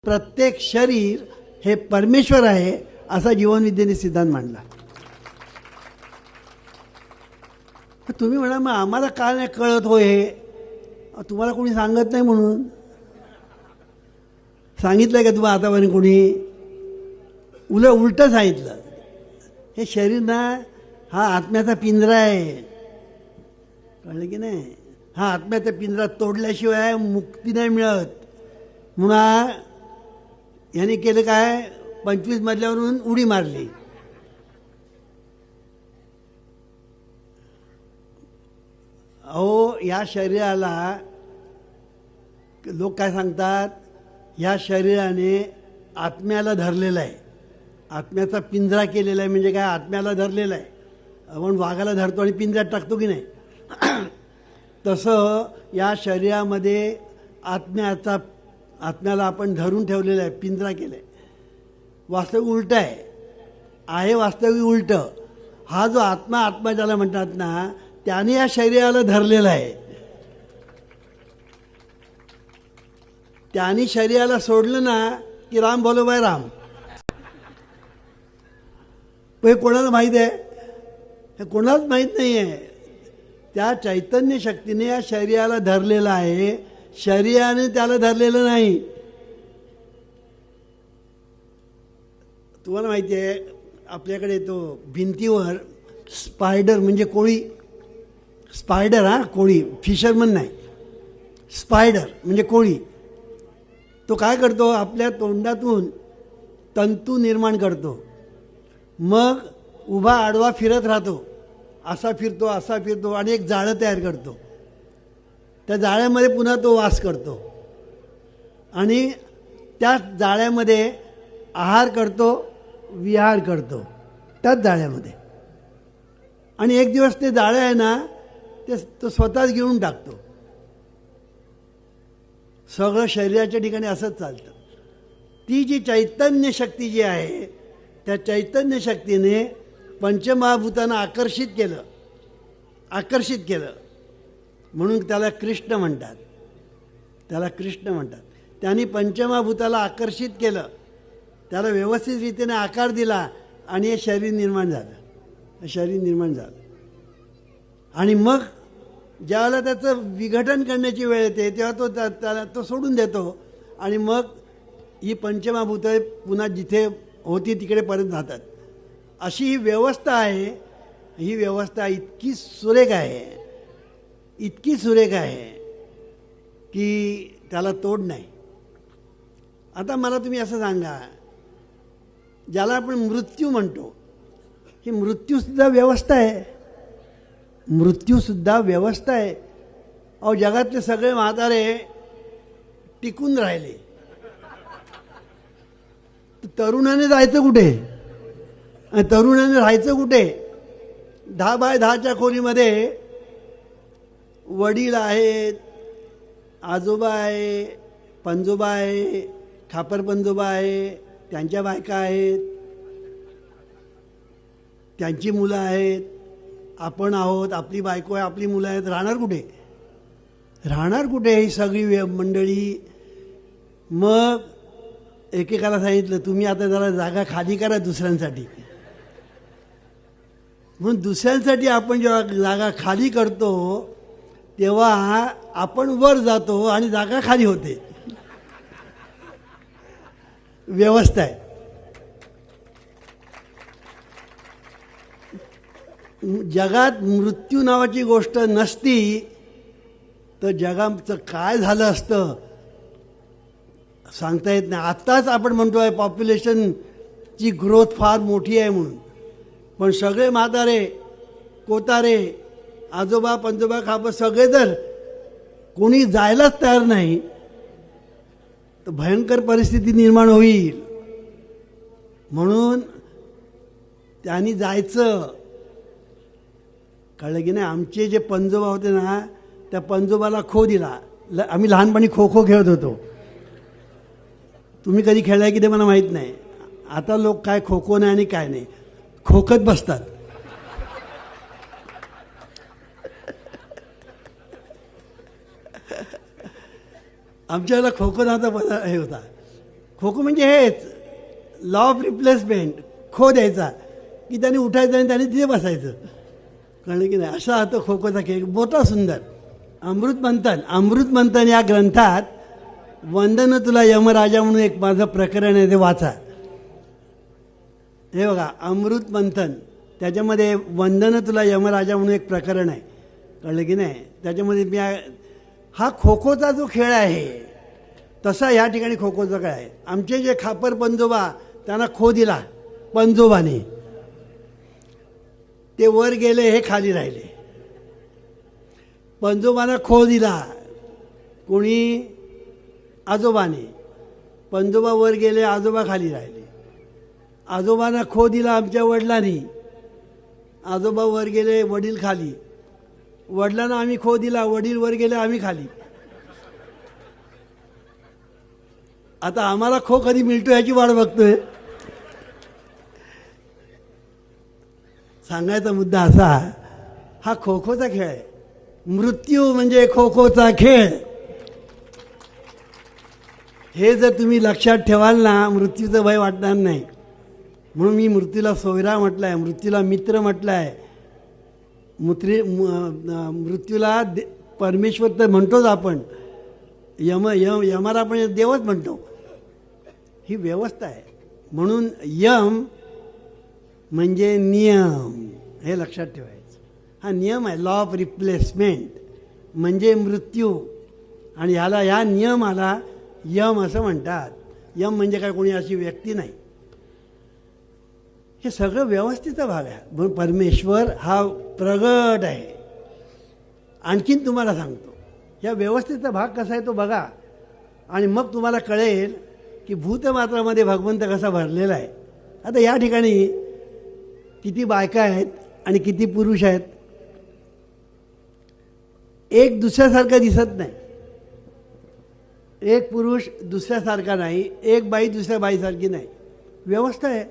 प्रत्येक शरीर हे परमेश्वर आहे असा जीवनविद्येने सिद्धांत मांडला. तुम्ही म्हणा मग आम्हाला का नाही कळत हो हे? तुम्हाला कोणी सांगत नाही म्हणून सांगितलंय का तुम्हाला आतापर्यंत कोणी? उलटं सांगितलं. हे शरीर ना हा आत्म्याचा पिंजरा आहे, कळलं की नाही? हा आत्म्याचा पिंजरा तोडल्याशिवाय मुक्ती नाही मिळत. म्हणून ह्याने केलं काय? 25 मजल्यावरून उडी मारली. अहो या शरीराला लोक काय सांगतात? या शरीराने आत्म्याला धरलेलं आहे, आत्म्याचा पिंजरा केलेला आहे. म्हणजे काय? आत्म्याला धरलेला आहे. आपण वाघाला धरतो आणि पिंजऱ्यात टाकतो की नाही, तसं या शरीरामध्ये आत्म्याला आपण धरून ठेवलेलं आहे, पिंजरा केलं आहे. वास्तविक उलटं आहे वास्तविक उलटं. हा जो आत्मा ज्याला म्हणतात ना, त्याने या शरीराला धरलेलं आहे. त्याने शरीराला सोडलं ना की राम बोलो बाय राम. हे कोणाला माहीत आहे? हे कोणालाच माहीत नाही आहे. त्या चैतन्य शक्तीने या शरीराला धरलेलं आहे, शरीराने त्याला धरलेलं नाही. तुम्हाला माहिती आहे आपल्याकडे तो भिंतीवर स्पायडर म्हणजे कोळी, स्पायडर, हा कोळी, फिशरमन नाही, स्पायडर म्हणजे कोळी. तो काय करतो? आपल्या तोंडातून तंतू निर्माण करतो, मग उभा आडवा फिरत राहतो, असा फिरतो आणि एक जाळं तयार करतो. त्या जाळ्यामध्ये पुन्हा तो वास करतो आणि त्या जाळ्यामध्ये आहार करतो, विहार करतो त्याच जाळ्यामध्ये. आणि एक दिवस ते जाळं आहे ना, ते तो स्वतःच घेऊन टाकतो. सगळं शरीराच्या ठिकाणी असंच चालतं. ती जी चैतन्य शक्ती जी आहे, त्या चैतन्य शक्तीने पंचमहाभूतांना आकर्षित केलं म्हणून त्याला कृष्ण म्हणतात. त्यांनी पंचमहाभूताला आकर्षित केलं, त्याला व्यवस्थित रीतीने आकार दिला आणि हे शरीर निर्माण झालं. आणि मग ज्यावेळेला त्याचं विघटन करण्याची वेळ येते तेव्हा त्याला तो सोडून देतो आणि मग ही पंचमहाभूतं पुन्हा जिथे होती तिकडे परत जातात. अशी ही व्यवस्था आहे. ही व्यवस्था इतकी सुरेख आहे की त्याला तोड नाही. आता मला तुम्ही असं सांगा, ज्याला आपण मृत्यू म्हणतो, ही मृत्यूसुद्धा व्यवस्था आहे. अहो जगातले सगळे म्हातारे टिकून राहिले, तरुणाने जायचं कुठे? तरुणाने राहायचं कुठे? 10 बाय 10च्या खोलीमध्ये वडील आहेत, आजोबा आहे, पंजोबा आहे, खापर पंजोबा आहे, त्यांच्या बायका आहेत, त्यांची मुलं आहेत, आपण आहोत, आपली बायको आहे, आपली मुलं आहेत. राहणार कुठे ही सगळी मंडळी? मग एकेकाला सांगितलं तुम्ही आता जरा जागा खाली करा दुसऱ्यांसाठी. म्हणून दुसऱ्यांसाठी आपण जेव्हा जागा खाली करतो तेव्हा आपण वर जातो आणि जागा खाली होते. व्यवस्था आहे. जगात मृत्यू नावाची गोष्ट नसती तर जगाचं काय झालं असतं सांगता येत नाही. आत्ताच आपण म्हणतोय पॉप्युलेशनची ग्रोथ फार मोठी आहे म्हणून, पण सगळे म्हातारे, कोतारे, आजोबा, पंजोबा, खापर सगळे जर कोणी जायलाच तयार नाही तर भयंकर परिस्थिती निर्माण होईल. म्हणून त्यांनी जायचं. कळलं की नाही? आमचे जे पंजोबा होते ना, त्या पंजोबाला खो दिला. आम्ही लहानपणी खो खो खेळत होतो. तुम्ही कधी खेळलाय की ते मला माहीत नाही. आता लोक काय खो खो नाही आणि काय नाही, खोकत बसतात. आमच्या वेळेला खो खो नावाचा हे होता. खो खो म्हणजे हेच लॉ ऑफ रिप्लेसमेंट. खो द्यायचा की त्याने उठायचं आणि त्याने तिथे बसायचं. कळलं की नाही? असा तो खो खोचा खेळ मोठा सुंदर. अमृत मंथन या ग्रंथात वंदन तुला यमराजा म्हणून एक माझं प्रकरण आहे, ते वाचा. हे बघा अमृत मंथन, त्याच्यामध्ये वंदन तुला यमराजा म्हणून एक प्रकरण आहे. कळलं की नाही? त्याच्यामध्ये मी हा खो खोचा जो खेळ आहे तसा ह्या ठिकाणी खो खोचा खेळ आहे. आमचे जे खापर पंजोबा त्यांना खो दिला पंजोबाने, ते वर गेले, हे खाली राहिले. पंजोबांना खो दिला कोणी? आजोबाने. पंजोबा वर गेले, आजोबा खाली राहिले. आजोबांना खो दिला आमच्या वडिलांनी, आजोबा वर गेले, वडील खाली. वडिलांना आम्ही खो दिला, वडील वर गेले, आम्ही खाली. आता आम्हाला खो कधी मिळतो याची वाट बघतोय. सांगायचा मुद्दा असा, हा खो खोचा खेळ आहे. मृत्यू म्हणजे खो खोचा खेळ. हे जर तुम्ही लक्षात ठेवाल ना, मृत्यूचं भय वाटणार नाही. म्हणून मी मृत्यूला सोयरा म्हटलं आहे, मृत्यूला मित्र म्हटलं आहे. मृत्यूला परमेश्वर तर म्हणतोच आपण, यमाला आपण देवच म्हणतो. ही व्यवस्था आहे. म्हणून यम म्हणजे नियम, हे लक्षात ठेवायचं. हा नियम आहे, लॉ ऑफ रिप्लेसमेंट म्हणजे मृत्यू. आणि ह्या नियमाला यम असं म्हणतात. यम म्हणजे काय कोणी अशी व्यक्ती नाही. हे सगळं व्यवस्थेचा भाग आहे. म्हणून परमेश्वर हा प्रगट आहे. आणखीन तुम्हाला सांगतो, या व्यवस्थेचा भाग कसा आहे तो बघा, आणि मग तुम्हाला कळेल की भूतमात्रामध्ये भगवंत कसा भरलेला आहे. आता या ठिकाणी किती बायका आहेत आणि किती पुरुष आहेत. एक दुसऱ्यासारखा दिसत नाही. एक पुरुष दुसऱ्यासारखा नाही, एक बाई दुसऱ्या बाईसारखी नाही. व्यवस्था आहे,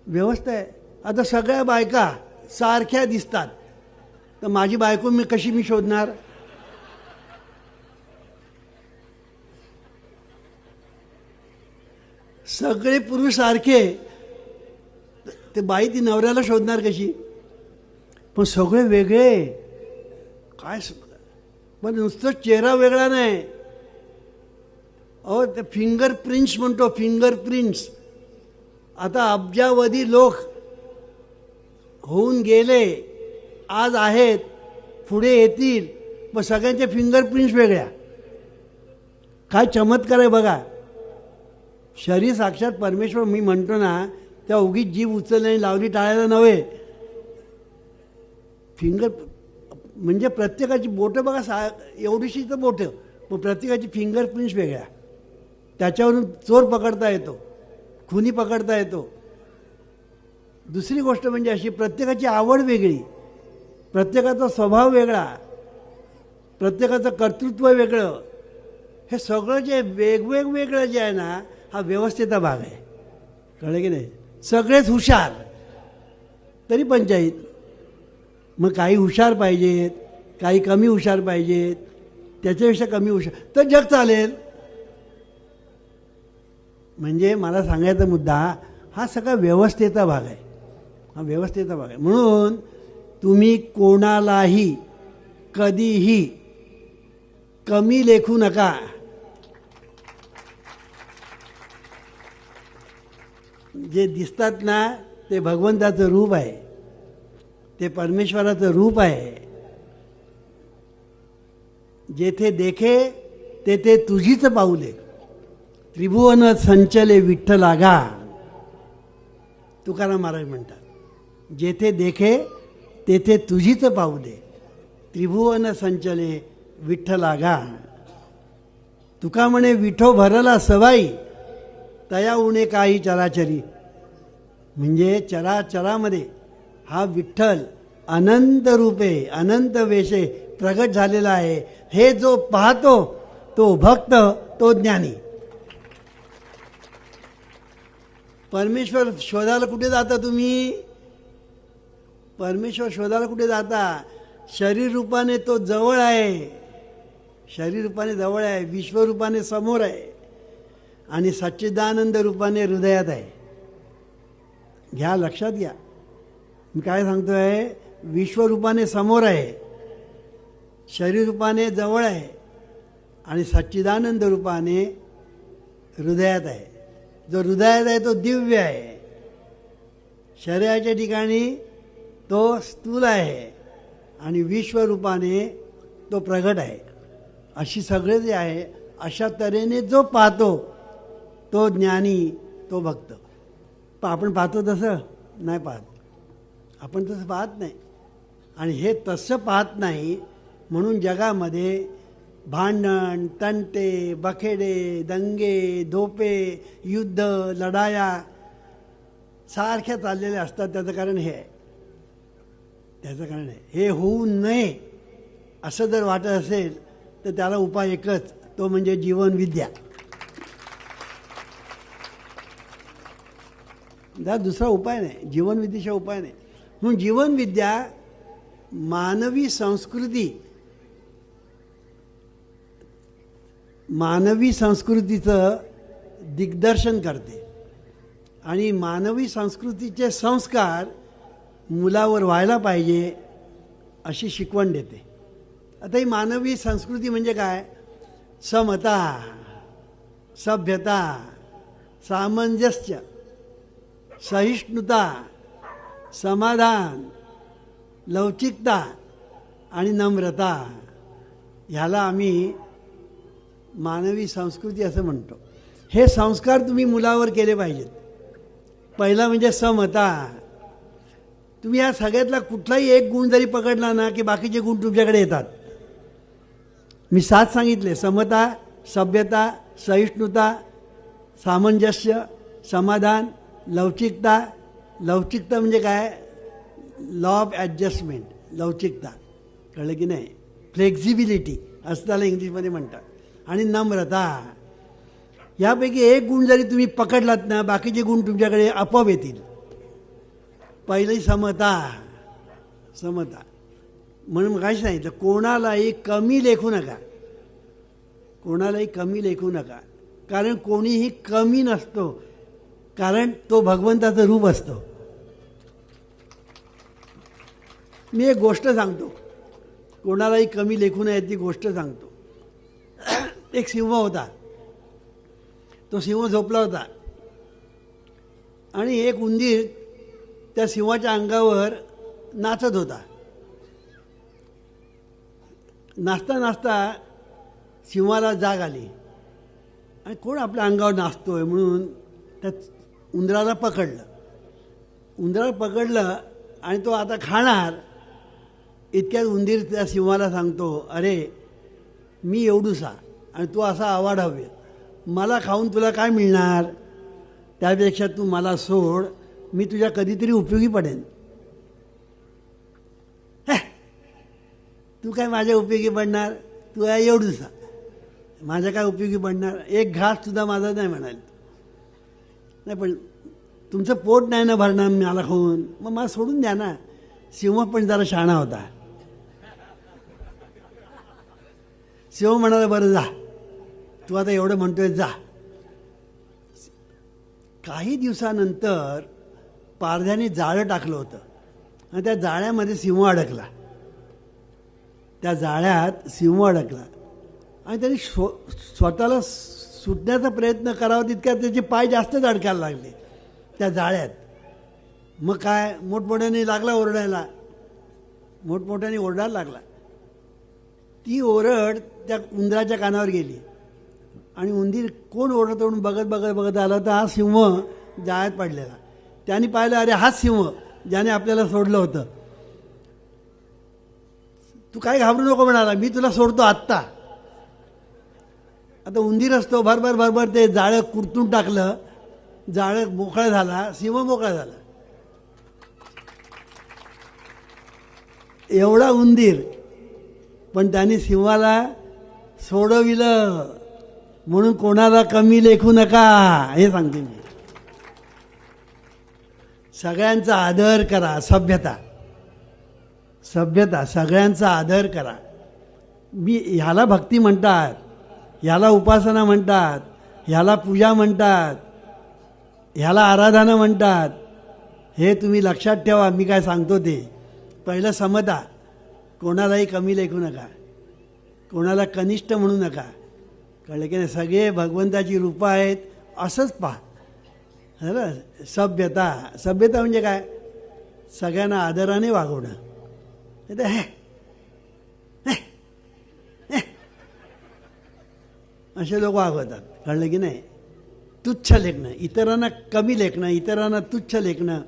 व्यवस्था आहे. आता सगळ्या बायका सारख्या दिसतात, तर माझी बायको कशी मी शोधणार? सगळे पुरुष सारखे, ते बाई ती नवऱ्याला शोधणार कशी? पण सगळे वेगळे. काय पण नुसतं चेहरा वेगळा नाही. ते फिंगर प्रिंट्स म्हणतो, फिंगर प्रिंट्स. आता अब्जावधी लोक होऊन गेले, आज आहेत, पुढे येतील, पण सगळ्यांचे फिंगर प्रिंट्स वेगळ्या. काय चमत्कार आहे बघा. शरीर साक्षात परमेश्वर मी म्हणतो ना, त्या उगीच जीभ उचलली आणि लावली टाळायला नव्हे. फिंगर म्हणजे प्रत्येकाची बोटं बघा, एवढीशी तर बोटं, मग प्रत्येकाची फिंगर प्रिंट्स वेगळ्या. त्याच्यावरून चोर पकडता येतो, खुनी पकडता येतो. दुसरी गोष्ट म्हणजे अशी, प्रत्येकाची आवड वेगळी, प्रत्येकाचा स्वभाव वेगळा, प्रत्येकाचं कर्तृत्व वेगळं. हे सगळं जे वेगवेगळं जे आहे ना, हा व्यवस्थेचा भाग आहे. कळलं की नाही? सगळेच हुशार तरी पंचायत. मग काही हुशार पाहिजेत, काही कमी हुशार पाहिजेत, त्याच्यापेक्षा कमी हुशार, तर जग चालेल. म्हणजे मला सांगायचा मुद्दा हा सगळा व्यवस्थेचा भाग आहे. हा व्यवस्थेचा भाग आहे. म्हणून तुम्ही कोणालाही कधीही कमी लेखू नका. जे दिसतात ना ते भगवंताचं रूप आहे, ते परमेश्वराचं रूप आहे. जेथे देखे तेथे तुझीच पाऊले, त्रिभुवन संचले विठ्ठलागा. तुकाराम महाराज म्हणतात, जेथे देखे तेथे तुझीच पाऊले, त्रिभुवन संचले विठ्ठलागा. तुका म्हणे विठो भरला सवाई, तया उणे काही चराचरी. म्हणजे चराचरामध्ये हा विठ्ठल अनंत रूपे अनंत वेशे प्रगट झालेला आहे. हे जो पाहतो तो भक्त, तो ज्ञानी. परमेश्वर शोधायला कुठे जाता तुम्ही? परमेश्वर शोधायला कुठे जाता? शरीर रूपाने तो जवळ आहे, शरीर रूपाने जवळ आहे, विश्वरूपाने समोर आहे. आणि सच्चिदानंद रूपाने हृदयात आहे. घ्या, लक्षात घ्या. मी काय सांगतोय, विश्वरूपाने समोर आहे, शरीर रूपाने जवळ आहे आणि सच्चिदानंद रूपाने हृदयात आहे. जो हृदयात आहे तो दिव्य आहे, शरीराच्या ठिकाणी तो स्थूल आहे आणि विश्वरूपाने तो प्रगट आहे. अशी सगळे जे आहे अशा तऱ्हेने जो पाहतो तो ज्ञानी, तो भक्त. पण आपण पाहतो तसं नाही पाहत, आपण तसं पाहत नाही. आणि हे तसं पाहत नाही म्हणून जगामध्ये भांडण, तंटे, बखेडे, दंगे, धोपे, युद्ध, लढाया सारख्या चाललेल्या असतात. त्याचं कारण हे आहे, त्याचं कारण आहे. हे होऊ नये असं जर वाटत असेल तर त्याला उपाय एकच, तो म्हणजे जीवनविद्या. त्यात दुसरा उपाय नाही, जीवनविद्येशिवाय उपाय नाही. म्हणून जीवनविद्या मानवी संस्कृतीचं दिग्दर्शन करते आणि मानवी संस्कृतीचे संस्कार मुलावर व्हायला पाहिजे अशी शिकवण देते. आता ही मानवी संस्कृती म्हणजे काय? समता, सभ्यता, सामंजस्य, सहिष्णुता, समाधान, लवचिकता आणि नम्रता, ह्याला आम्ही मानवी संस्कृती असं म्हणतो. हे संस्कार तुम्ही मुलावर केले पाहिजेत. पहिला म्हणजे समता. तुम्ही या सगळ्यातला कुठलाही एक गुण जरी पकडला ना की बाकीचे गुण तुमच्याकडे येतात. मी 7 सांगितले: समता, सभ्यता, सहिष्णुता, सामंजस्य, समाधान, लवचिकता. लवचिकता म्हणजे काय? लॉ ऑफ ॲडजस्टमेंट, लवचिकता. कळलं की नाही? फ्लेक्झिबिलिटी असं त्याला इंग्लिशमध्ये म्हणतात. आणि नम्रता. यापैकी एक गुण जरी तुम्ही पकडलात ना बाकीचे गुण तुमच्याकडे आपोआप येतील. पहिली समता. म्हणून काय सांगितलं? कोणालाही कमी लेखू नका, कोणालाही कमी लेखू नका. कारण कोणीही कमी नसतो, कारण तो भगवंताचं रूप असतो. मी एक गोष्ट सांगतो, कोणालाही कमी लेखू नये ती गोष्ट सांगतो. एक सिंह होता, तो सिंह झोपला होता आणि एक उंदीर त्या सिंहाच्या अंगावर नाचत होता. नाचता नाचता सिंहाला जाग आली आणि कोण आपल्या अंगावर नाचतोय म्हणून त्या उंदराला पकडलं. उंदराला पकडलं आणि तो आता खाणार. इतक्यात उंदीर त्या सिंहाला सांगतो, अरे मी एवढूसा आणि तू असा आवाढव्य, मला खाऊन तुला काय मिळणार? त्यापेक्षा तू मला सोड, मी तुझ्या कधीतरी उपयोगी पडेन. तू काय माझ्या उपयोगी पडणार? तू आहे एवढूसा, माझ्या काय उपयोगी पडणार? एक घाससुद्धा माझा नाही म्हणाल. नाही पण तुमचं पोट नाही ना भरणार मला खाऊन, मग मला सोडून द्या ना. सिंह पण जरा शहाणा होता. सिंह म्हणाला, बरं जा, तू आता एवढं म्हणतोय जा. काही दिवसानंतर पारध्याने जाळं टाकलं होतं आणि त्या जाळ्यामध्ये सिंह अडकला. त्या जाळ्यात सिंह अडकला आणि त्यांनी स्वतःला सुटण्याचा प्रयत्न करावा तितक्यात त्याचे पाय जास्तच अडकायला लागले त्या जाळ्यात. मग काय, मोठमोठ्याने लागला ओरडायला, मोठमोठ्याने ओरडायला लागला. ती ओरड त्या उंदराच्या कानावर गेली आणि उंदीर कोण ओरडत म्हणून बघत बघत बघत आला तर हा सिंह जाळ्यात पडलेला. त्याने पाहिलं, अरे हाच सिंह ज्याने आपल्याला सोडलं होतं. तू काय घाबरू नको म्हणाला, मी तुला सोडतो आत्ता. आता उंदीर असतो, भरभर भरभर ते जाळं कुरतून टाकलं, जाळं मोकळं झाला, सिंह मोकळा झाला. एवढा उंदीर, पण त्यांनी सिंहाला सोडविलं. म्हणून कोणाला कमी लेखू नका हे सांगते मी. सगळ्यांचा आदर करा. सभ्यता, सगळ्यांचा आदर करा. ह्याला भक्ती म्हणतात, ह्याला उपासना म्हणतात, ह्याला पूजा म्हणतात, ह्याला आराधना म्हणतात. हे तुम्ही लक्षात ठेवा. मी काय सांगतो ते. पहिलं समता. कोणालाही कमी लेखू नका, कोणाला कनिष्ठ म्हणू नका. कळलं की नाही? सगळे भगवंताची रूपं आहेत असंच पहा. ना सभ्यता. सभ्यता म्हणजे काय? सगळ्यांना आदराने वागवणं. असे लोक वागवतात. कळलं की नाही? तुच्छ लेखणं, इतरांना कमी लेखणं, इतरांना तुच्छ लेखणं,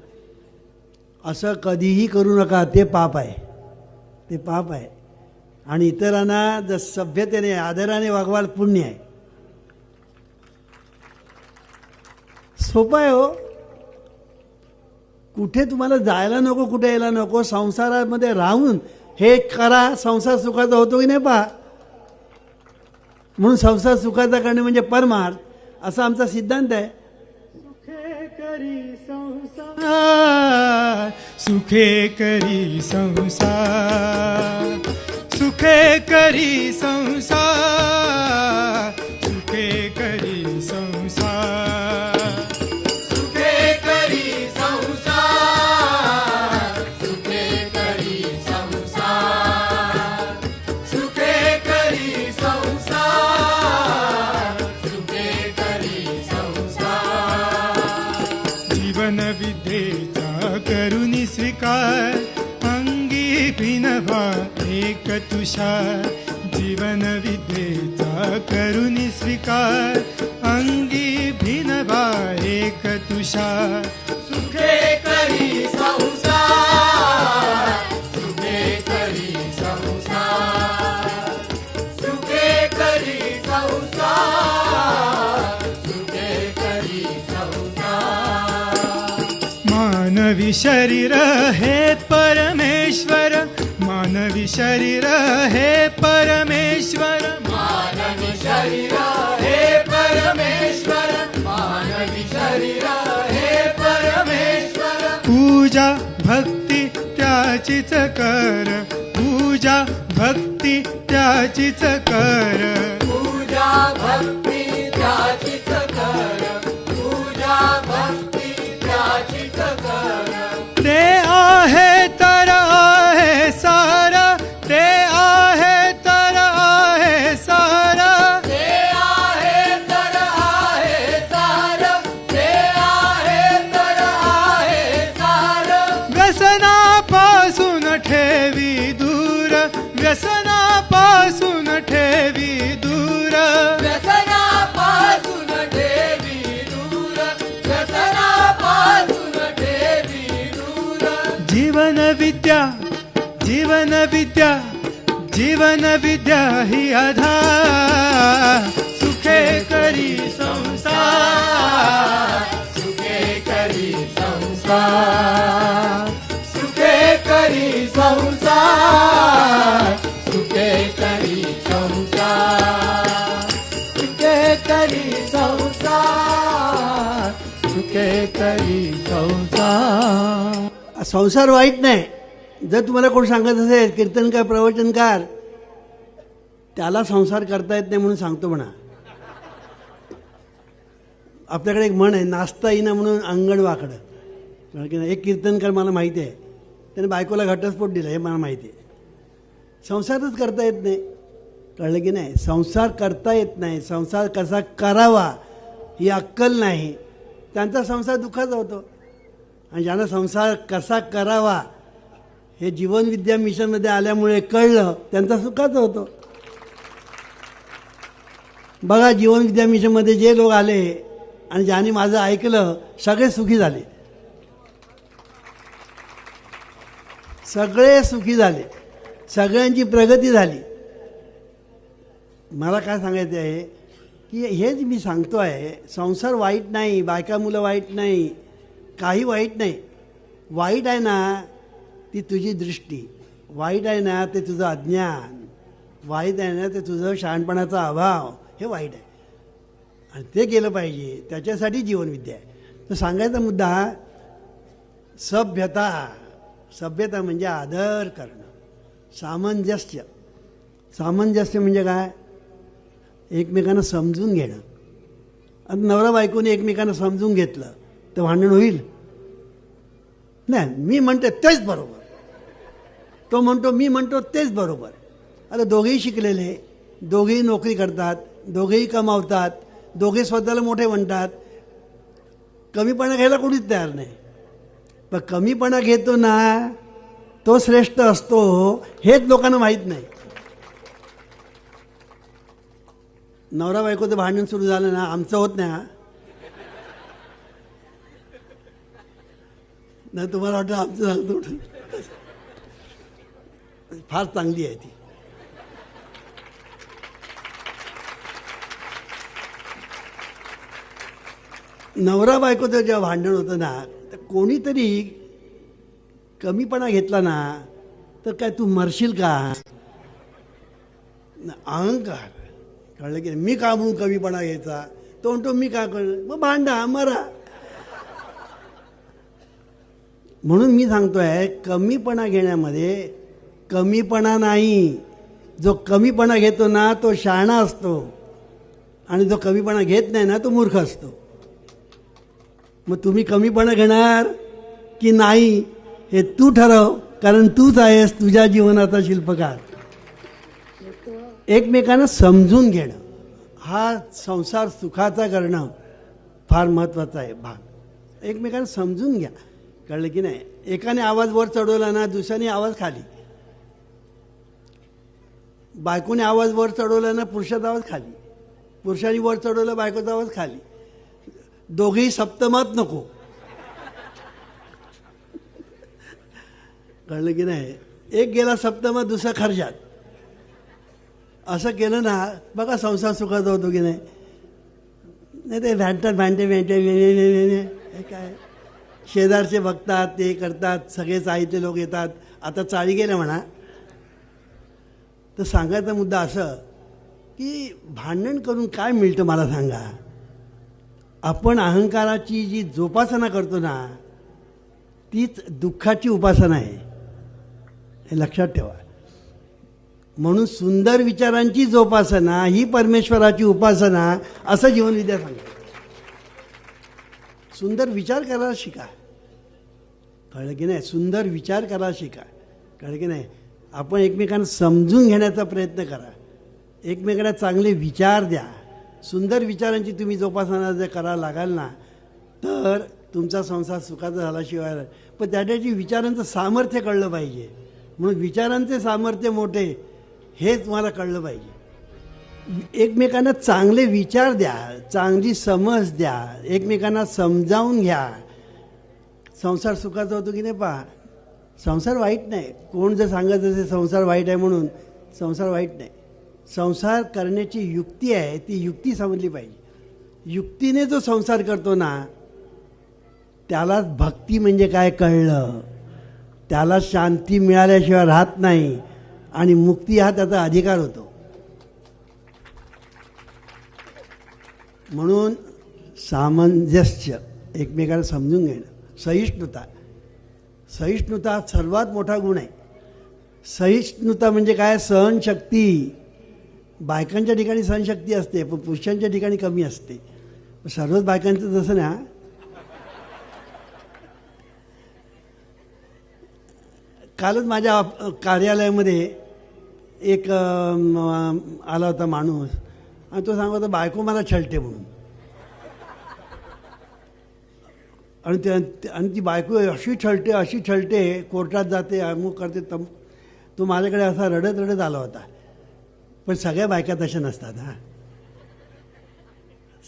असं कधीही करू नका. ते पाप आहे, ते पाप आहे. आणि इतरांना जर सभ्यतेने आदराने वागवाल पुण्य आहे. सोपं आहे हो. कुठे तुम्हाला जायला नको, कुठे यायला नको. संसारामध्ये राहून हे करा, संसार सुखाचा होतो की नाही पहा. म्हणून संसार सुखाचा करणे म्हणजे परमार्थ, असा आमचा सिद्धांत आहे. सुखे करी संसार, सुखे करी संसार, सुखे करी संसार, सुखे करी संसार, सुखे करी संसार, सुखे करी संसार, सुखे करी संसार, सुखे करी संसार. जीवन विद्येचा करुणी स्वीकार, अंगी भिनवा एक तुषार. जीवन विद्येचा करुणी स्वीकार, अंगी भिनवा एक तुषार. सुखे करी संसार, सुखे करी संसार, सुखे करी संसार, सुखे करी संसार. मानवी शरीर हे परमेश्वर, मानवी शरीर हे परमेश्वर, मानवी शरीर हे परमेश्वर, मानवी शरीर हे परमेश्वर. पूजा भक्ती त्याचीच कर, पूजा भक्ती त्याचीच कर, पूजा भक्ती त्याचीच कर, पूजा भक्ती त्याचीच कर. ते आहे तर आहे सारा, ते आहे तर आहे सारा, ते आहे तर आहे सारा, ते आहे तर आहे सारा. व्यसनापासून ठेवी दूर, व्यसनापासून ठेवी दूर, व्यसनापासून ठेवी दूर, व्यसनापासून ठेवी दूर. जीवन विद्या, जीवन विद्या, जीवन विद्या ही आधार. सुखे करी संसार, सुखे करी संसार, सुखे करी संसार, सुखे करी संसार, सुखे करी संसार, सुखे करी संसार. संसार वाईट नाही. जर तुम्हाला कोण सांगत असेल कीर्तनकार, प्रवचनकार, त्याला संसार करता येत नाही म्हणून सांगतो म्हणा. आपल्याकडे एक म्हण आहे, नाचता येईना म्हणून अंगण वाकडं. की नाही? एक कीर्तनकार मला माहिती आहे, त्याने बायकोला घटस्फोट दिला, हे मला माहिती आहे. संसारच करता येत नाही. कळलं की नाही? संसार करता येत नाही. संसार कसा करावा ही अक्कल नाही, त्यांचा संसार दुःखाचा होतो. आणि ज्यांना संसार कसा करावा हे जीवनविद्या मिशनमध्ये आल्यामुळे कळलं, त्यांचा सुखाचा होतो. बघा, जीवनविद्या मिशनमध्ये जे लोक आले आणि ज्यांनी माझं ऐकलं, सगळे सुखी झाले, सगळे सुखी झाले, सगळ्यांची प्रगती झाली. मला काय सांगायचं आहे की हेच मी सांगतो आहे, संसार वाईट नाही, बायका मुलं वाईट नाही, काही वाईट नाही. वाईट आहे ना ती तुझी दृष्टी, वाईट आहे ना ते तुझं अज्ञान, वाईट आहे ना ते तुझं शहाणपणाचा अभाव, हे वाईट आहे. आणि ते गेलं पाहिजे, त्याच्यासाठी जीवनविद्या आहे. तर सांगायचा मुद्दा सभ्यता. सभ्यता म्हणजे आदर करणं, सामंजस्य. सामंजस्य म्हणजे काय? एकमेकांना समजून घेणं. आता नवरा बायकोने एकमेकांना समजून घेतलं तर भांडण होईल? नाही, मी म्हणते तेच बरोबर, तो म्हणतो मी म्हणतो तेच बरोबर. आता दोघेही शिकलेले, दोघेही नोकरी करतात, दोघेही कमावतात, दोघे स्वतःला मोठे म्हणतात, कमीपणा घ्यायला कोणीच तयार नाही. पण कमीपणा घेतो ना तो श्रेष्ठ असतो हेच लोकांना माहीत नाही. नवरा बायकोचं भांडण सुरू झालं ना, आमचं होत नाही हा. नाही तुम्हाला वाटतं आमचं सांगतो, फार चांगली आहे ती. नवरा बायकोचं जेव्हा भांडण होतं ना, तर कोणीतरी कमीपणा घेतला ना तर काय तू मरशील का? अहंकार, कळलं की नाही? मी का म्हणून कमीपणा घ्यायचा, तो म्हणतो मी का कळलं, मग भांडा मरा. म्हणून मी सांगतोय कमीपणा घेण्यामध्ये कमीपणा नाही. जो कमीपणा घेतो ना तो शहाणा असतो आणि जो कमीपणा घेत नाही ना तो मूर्ख असतो. मग तुम्ही कमीपणा घेणार की नाही हे तू ठरव, कारण तूच आहेस तुझ्या जीवनाचा शिल्पकार. एकमेकांना समजून घेणं हा संसार सुखाचा करणं फार महत्त्वाचा आहे भाग. एकमेकांना समजून घ्या, कळलं की नाही? एकाने आवाज वर चढवला ना दुसऱ्याने आवाज खाली, बायकोने आवाज वर चढवला ना पुरुषाचा आवाज खाली, पुरुषाने वर चढवला बायकोचा आवाज खाली. दोघेही सप्तमात नको, कळलं की नाही? एक गेला सप्तमात दुसरा खर्जात. असं केलं ना बघा संसार सुखाचा होतो की नाही? नाही ते भांडतात भांडते काय शेजारचे बघतात, ते करतात, सगळे चाळीतले लोक येतात. आता चाळी गेल्या म्हणा. तर सांगायचा मुद्दा असं की भांडण करून काय मिळतं मला सांगा? आपण अहंकाराची जी जोपासना करतो ना तीच दुःखाची उपासना आहे, हे लक्षात ठेवा. म्हणून सुंदर विचारांची जोपासना ही परमेश्वराची उपासना असं जीवनविद्या सांगते. सुंदर विचार करायला शिका, कळलं की नाही? सुंदर विचार करायला शिका, कळलं की नाही? आपण एकमेकांना समजून घेण्याचा प्रयत्न करा, एकमेकांना चांगले विचार द्या. सुंदर विचारांची तुम्ही जोपासना जर करायला लागाल ना तर तुमचा संसार सुखाचा झाल्याशिवाय. पण त्याच्याची विचारांचं सामर्थ्य कळलं पाहिजे. म्हणून विचारांचे सामर्थ्य मोठे हे तुम्हाला कळलं पाहिजे. एकमेकांना चांगले विचार द्या, चांगली समज द्या, एकमेकांना समजावून घ्या. संसार सुखाचा होतो की नाही? पहा, संसार वाईट नाही. कोण जर सांगत असेल संसार वाईट आहे म्हणून, संसार वाईट नाही. संसार करण्याची युक्ती आहे, ती युक्ती समजली पाहिजे. युक्तीने जो संसार करतो ना त्याला भक्ती म्हणजे काय कळलं, त्याला शांती मिळाल्याशिवाय राहत नाही आणि मुक्ती हा त्याचा अधिकार होतो. म्हणून सामंजस्य, एकमेकाला समजून घेणं, सहिष्णुता. सहिष्णुता हा सर्वात मोठा गुण आहे. सहिष्णुता म्हणजे काय? सहनशक्ती. बायकांच्या ठिकाणी सहनशक्ती असते पण पुरुषांच्या ठिकाणी कमी असते. सर्वच बायकांचं जसं ना. कालच माझ्या कार्यालयामध्ये एक आला होता माणूस आणि तो सांगत होता बायको मला छळते म्हणून. आणि ती बायको अशी छळते, कोर्टात जाते, अमुक करते, तो माझ्याकडे असा रडत रडत आला होता. पण सगळ्या बायका तशा नसतात. हां,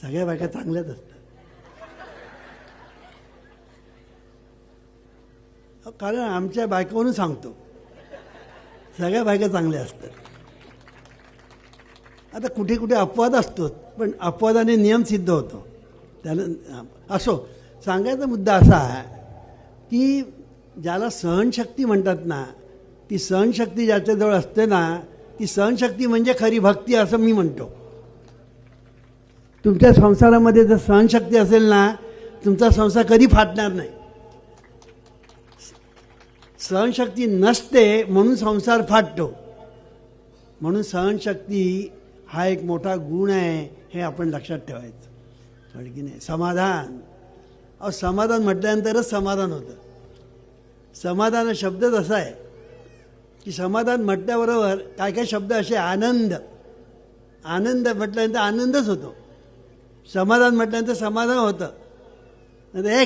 सगळ्या बायका चांगल्याच असतात. कारण आमच्या बायकावरून सांगतो सगळ्या बायका चांगल्या असतात. आता कुठे कुठे अपवाद असतो पण अपवादाने नियम सिद्ध होतो. त्याला असो, सांगायचा मुद्दा असा आहे की ज्याला सहनशक्ती म्हणतात ना, ती सहनशक्ती ज्याच्याजवळ असते ना ती सहनशक्ती म्हणजे खरी भक्ती असं मी म्हणतो. तुमच्या संसारामध्ये जर सहनशक्ती असेल ना तुमचा संसार कधी फाटणार नाही. सहनशक्ती नसते म्हणून संसार फाटतो. म्हणून सहनशक्ती हा एक मोठा गुण आहे हे आपण लक्षात ठेवायचं. कळलं की नाही. समाधान, अहो समाधान म्हटल्यानंतरच समाधान होतं. समाधान हा शब्दच असा आहे की समाधान म्हटल्याबरोबर काय काय शब्द असे, आनंद, आनंद म्हटल्यानंतर आनंदच होतो. समाधान म्हटल्यानंतर समाधान होतं. नाही तर हे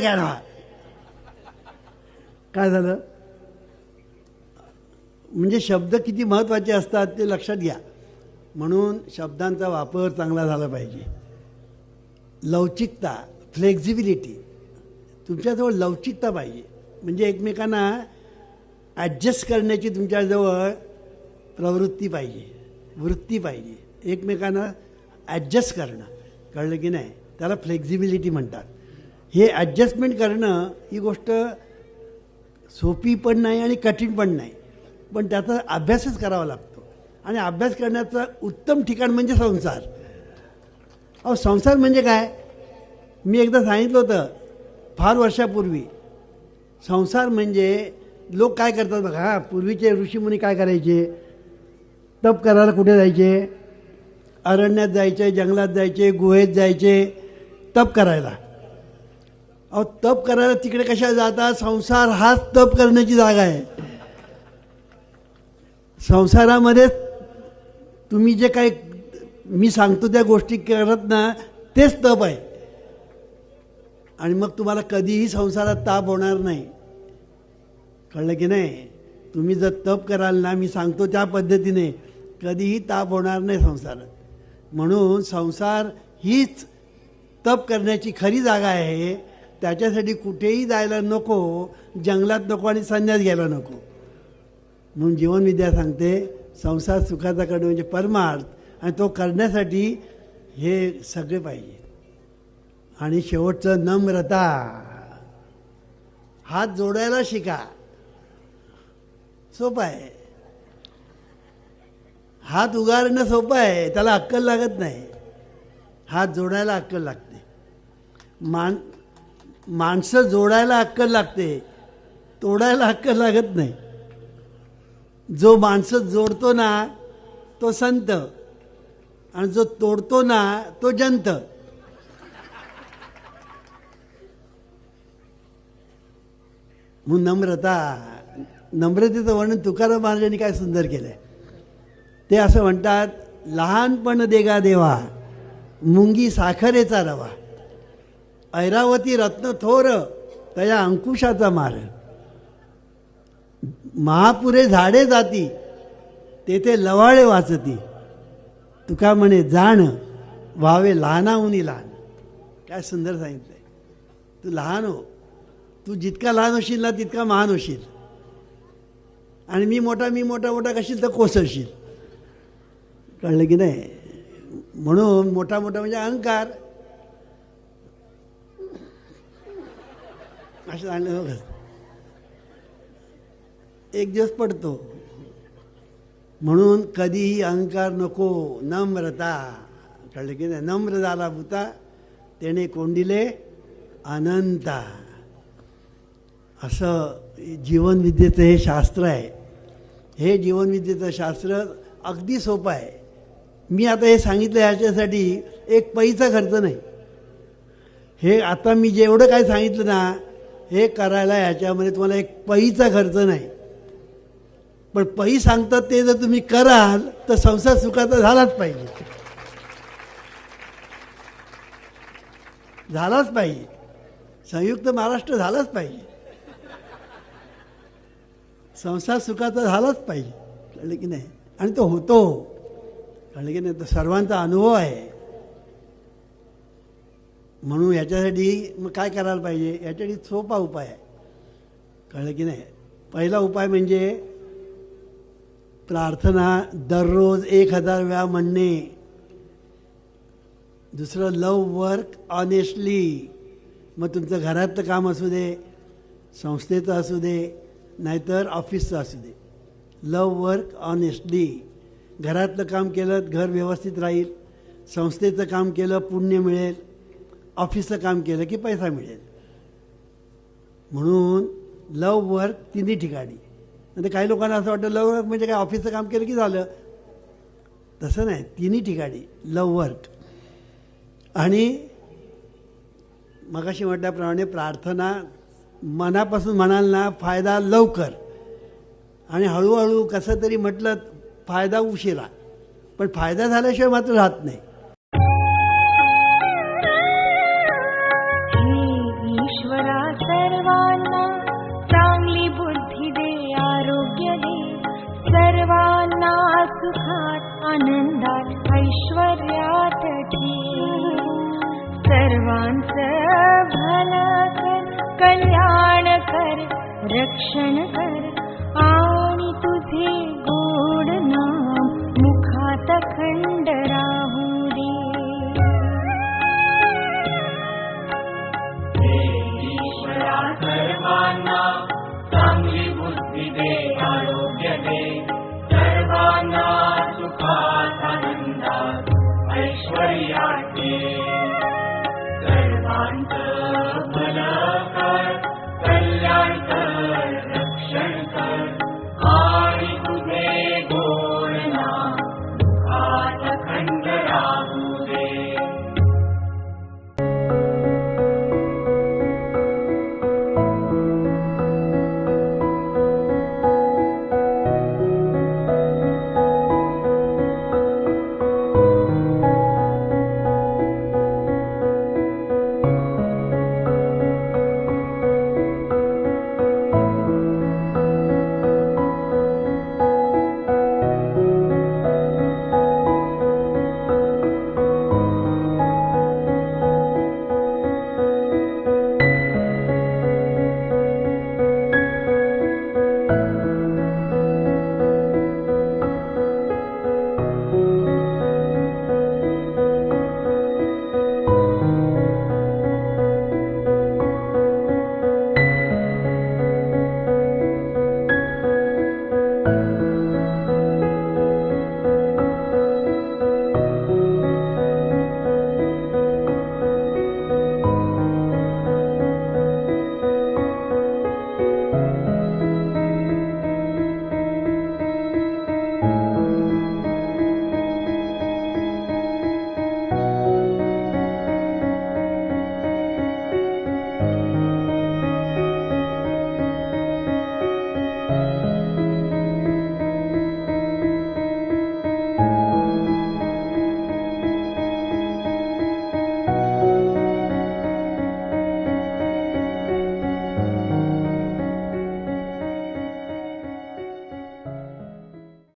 काय झालं. म्हणजे शब्द किती महत्त्वाचे असतात ते लक्षात घ्या. म्हणून शब्दांचा वापर चांगला झाला पाहिजे. लवचिकता, फ्लेक्झिबिलिटी, तुमच्याजवळ लवचिकता पाहिजे. म्हणजे एकमेकांना ॲडजस्ट करण्याची तुमच्याजवळ प्रवृत्ती पाहिजे, वृत्ती पाहिजे. एकमेकांना ॲडजस्ट करणं, कळलं की नाही, त्याला फ्लेक्झिबिलिटी म्हणतात. हे ॲडजस्टमेंट करणं ही गोष्ट सोपी पण नाही आणि कठीण पण नाही, पण त्याचा अभ्यासच करावा लागतो. आणि अभ्यास करण्याचं उत्तम ठिकाण म्हणजे संसार. अहो संसार म्हणजे काय, मी एकदा सांगितलं होतं फार वर्षापूर्वी. संसार म्हणजे लोक काय करतात बघा. हां, पूर्वीचे ऋषीमुनी काय करायचे, तप करायला कुठे जायचे, अरण्यात जायचे, जंगलात जायचे, गुहेत जायचे तप करायला. अहो तप करायला तिकडे कशा जातात, संसार हाच तप करण्याची जागा आहे. संसारामध्ये तुम्ही जे काही मी सांगतो त्या गोष्टी करत ना, तेच तप आहे. आणि मग तुम्हाला कधीही संसारात ताप होणार नाही, कळलं की नाही. तुम्ही जर तप कराल ना, मी सांगतो त्या पद्धतीने, कधीही ताप होणार नाही संसारात. म्हणून संसार हीच तप करण्याची खरी जागा आहे. त्याच्यासाठी कुठेही जायला नको, जंगलात नको आणि संन्यास घ्यायला नको. म्हणून जीवनविद्या सांगते संसार सुखाचा कडे म्हणजे परमार्थ, आणि तो करण्यासाठी हे सगळे पाहिजे. आणि शेवटचं नम्रता. हात जोडायला शिका, सोपं आहे. हात उगारणं सोपं आहे, त्याला अक्कल लागत नाही. हात जोडायला अक्कल लागते. माणसं जोडायला अक्कल लागते, तोडायला अक्कल लागत नाही. जो माणसं जोडतो ना तो संत, आणि जो तोडतो ना तो जंत. म्हणून नम्रता, नम्रतेचं वर्णन तुकाराम महाराजांनी काय सुंदर केलं आहे. ते असं म्हणतात, लहानपण देगा देवा, मुंगी साखरेचा रवा, ऐरावती रत्न थोर, तया अंकुशाचा मार, महापुरे झाडे जाती, तेथे लवाळे वाचती, तुका म्हणे जाण व्हावे लहानाहुनी लहान. काय सुंदर सांगितलं आहे. तू लहान हो, तू जितका लहान होशील ना तितका महान होशील. आणि मी मोठा मोठा कशील तर कोसळशील, कळलं की नाही. म्हणून मोठा म्हणजे अहंकार. असं सांगलं बघ, एक दिवस पडतो. म्हणून कधीही अहंकार नको, नम्रता, कळलं की नाही. नम्र झाला भूता त्याने कोंडिले अनंता. असं जीवनविद्येचं हे शास्त्र आहे. हे जीवनविद्येचं शास्त्र अगदी सोपं आहे. मी आता हे सांगितलं ह्याच्यासाठी एक पैसा खर्च नाही. हे आता मी जेवढं काय सांगितलं ना, हे करायला ह्याच्यामध्ये तुम्हाला एक पैसा खर्च नाही. पण पै सांगतात ते जर तुम्ही कराल तर संसार सुखाचा झालाच पाहिजे, झालाच पाहिजे. संयुक्त महाराष्ट्र झालाच पाहिजे, संसार सुखाचा झालाच पाहिजे, कळलं की नाही. आणि तो होतो, कळलं की नाही. तो सर्वांचा अनुभव आहे. म्हणून याच्यासाठी मग काय करायला पाहिजे, याच्यासाठी सोपा उपाय आहे, कळलं की नाही. पहिला उपाय म्हणजे प्रार्थना दररोज 1000 वेळा म्हणणे. दुसरं लव वर्क ऑनेस्टली. मग तुमचं घरातलं काम असू दे, संस्थेचं असू दे, नाहीतर ऑफिसचं असू दे. लव वर्क ऑनेस्टली. घरातलं काम केलं घर व्यवस्थित राहील, संस्थेचं काम केलं पुण्य मिळेल, ऑफिसचं काम केलं की पैसा मिळेल. म्हणून लव वर्क तिन्ही ठिकाणी. नंतर काही लोकांना असं वाटतं लव वर्क म्हणजे काय ऑफिसचं काम केलं की झालं, तसं नाही. तिन्ही ठिकाणी लव वर्क. आणि मगाशी म्हटल्याप्रमाणे प्रार्थना मनापासून म्हणाल ना फायदा लवकर, आणि हळूहळू कसं तरी म्हटलं फायदा उशिरा, पण फायदा झाल्याशिवाय मात्र राहत नाही. हे ईश्वरा सर्वांना चांगली बुद्धी दे, आरोग्य दे, सर्वांना सुखात आनंदात ऐश्वर्यात ठेव. सर्वांचं भलं कर, कल्याण कर, रक्षण कर, आणि तुझे गोड नाम मुखात खंड राहू दे. ईश्वरा सर्वांना चांगली बुद्धी दे, आरोग्य दे, सर्वांना सुखात आनंदात ऐश्वर्यात ठेव.